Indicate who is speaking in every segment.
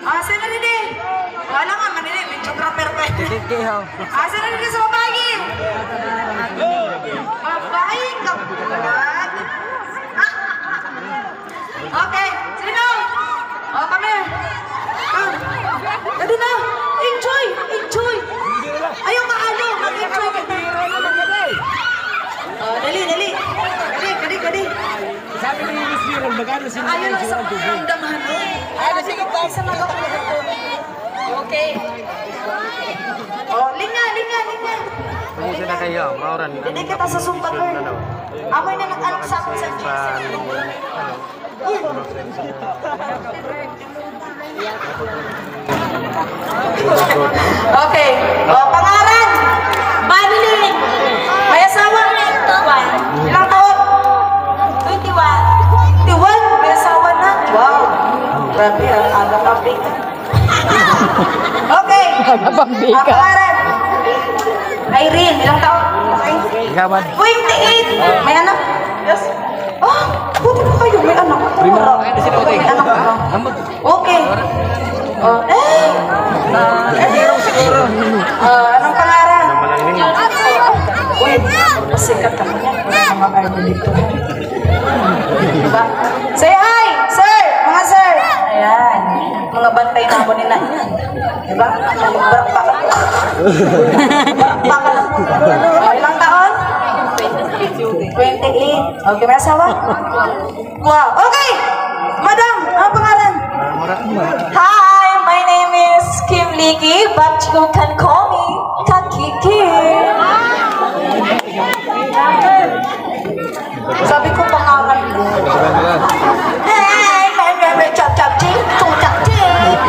Speaker 1: Asa na din eh? Wala nga, manili. Medyo proper pa. Asa na din sa babagi? Babay, kapulat. Okay, sino? O, kami. Dali na. Enjoy, enjoy. Ayaw maano, mag-enjoy ka. Dali, dali. Dali.
Speaker 2: Sabi ni Miss Viral, magkano sila?
Speaker 1: Ayaw lang sa pangdamahan. Ayaw na sige pa. Sa mga okay. Linga.
Speaker 2: Pwede sila kayo, mauran.
Speaker 1: Hindi kita sa sumpa ko. Amoy na nag-anak sa akin sa GC. Okay. Pangalan. Madeline. May asawa. Ilang taon? 21. 21? May asawa na? Wow. Grabe, aga pang bika. Okay. Pangalan. Irene. Ilang taon?
Speaker 2: Ikawan.
Speaker 1: 28. May anak? Yes. Oh, buti pa kayo. May anak. May anak ka. Okay. Anong pangalan? Uy, sikat ako niya. Mga idol dito. Diba? Say hi, sir! Mga sir! Ayan. Mga bantay na ako nila. Diba? Bakal lang po. Ilang taon? 28. Okay, may asawa? Wow. Okay! Madam, anong pangalan?
Speaker 3: Hi, my name is Kim Liki, but you can call me Kakiki.
Speaker 1: Sabi ko pangalan ko. Hey, may chap-chap-ching, chap-chap-ching.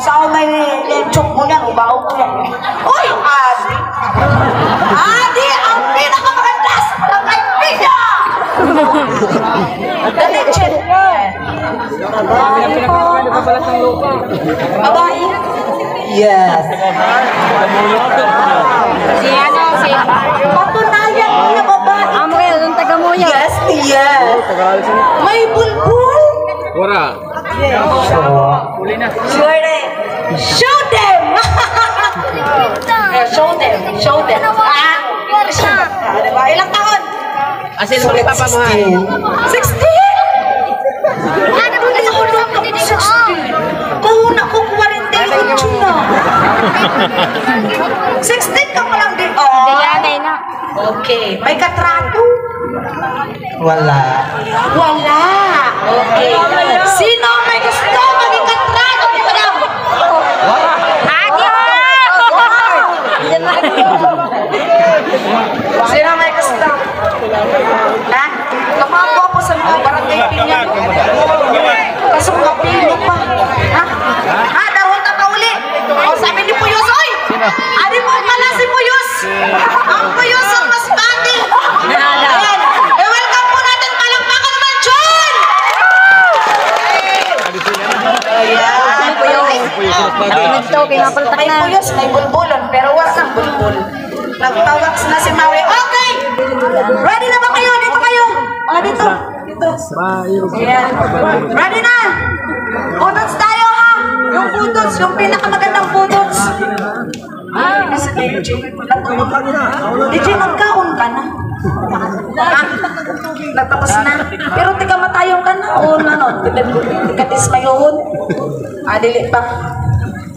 Speaker 1: Saan may lechok mo yan, ubaw ko yan. Uy, Adi! Adi, ang pinakamagandang ng kaibigan! The legend. Babae? Yes. Patunayan mo na babae.
Speaker 3: Amo kayo, yung taga mo niya.
Speaker 1: Yes, yes. May bulbul.
Speaker 2: Wala.
Speaker 1: Sure na. Show them! Show them. Diba? Ilang taon?
Speaker 2: Asin mo ulit papa mo ha.
Speaker 1: 16? Ano ba na ako lang ako 16? Kahuna ko 48 na. 16 ka pa lang din.
Speaker 3: Diyanay na.
Speaker 1: Okay. May katrato?
Speaker 4: Wala.
Speaker 1: Wala. Okay. Sino may gusto maging katrato ni madam? Sino may gusto? Ha? Kamanggo po sa mga barangay pinya. Kaso mga pino pa. Ha? Ha? Dahon na kauli. O sabi ni Puyos, oy! Adi mo pala si Puyos. Ang Puyos ang mas bati. Ayan. Welcome po natin. Palakpakan naman, John! Ayan. May Puyos, may bulbulon, pero wasang bulbul. Nagtawax na si Maui. Okay! Ready na ba kayo? Dito kayo. Dito. Ayan. Ready na? Pudots tayo ha. Yung pudots, yung pinakamagandang pudots. Ay, si DJ. DJ, magkaon ka na. Ha? Nagtapos na. Pero tika matayong ka na. O nanon, tika dismayuhon. Dili pa.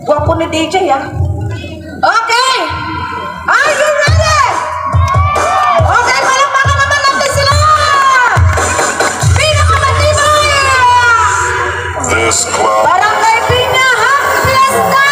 Speaker 1: Gwapo ni DJ ha. Okay! Are you ready? Okay, palakpakan naman natin sila! Pinakamatibay!
Speaker 5: This club.
Speaker 1: Barangay Pinya, Happy Fiesta!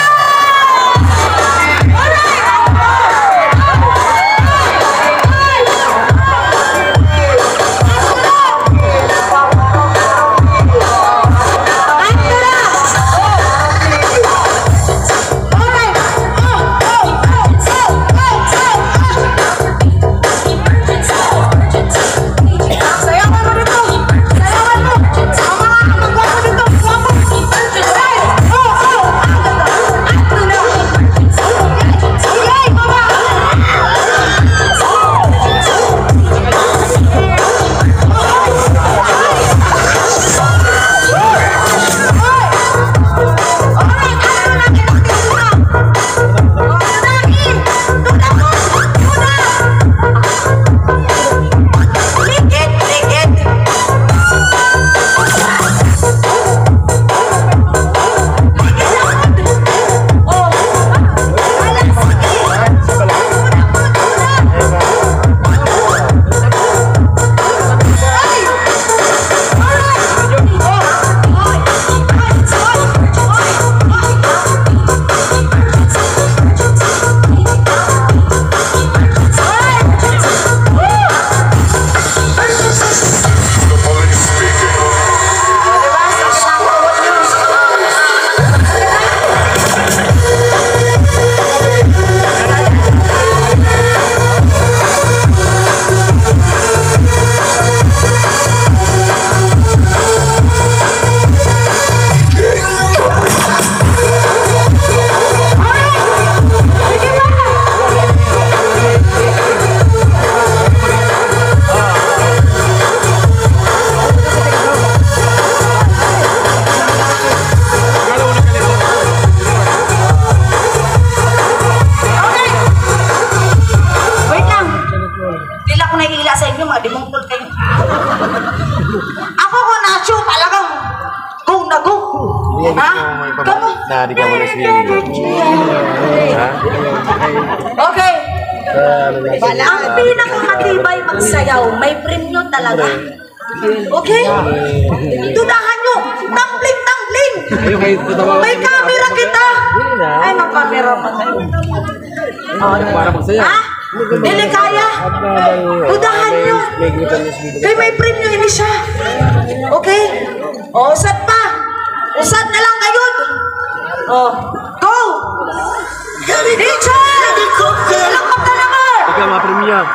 Speaker 1: Sayawan mo dito! Sayawan mo! Ang mga gwapo dito! Gwapo! Ha? Kamu?
Speaker 2: Nah, di kamar sendiri.
Speaker 1: Okay. Ang pinakamatibay magsayaw, may premyo talaga. Okay? Tudahan nyo! Tangling-tangling!
Speaker 2: Ayo kayo tatawa.
Speaker 1: May camera kita! Ay, may camera pa kayo.
Speaker 2: Para magsaya.
Speaker 1: Ha? Dili kaya? Tudahan nyo! Kaya may premyo ini siya. Okay? O, usad pa! Usad na lang kayo! O, go! Teacher! Ilang ka naman!
Speaker 2: Ikaw mga premium.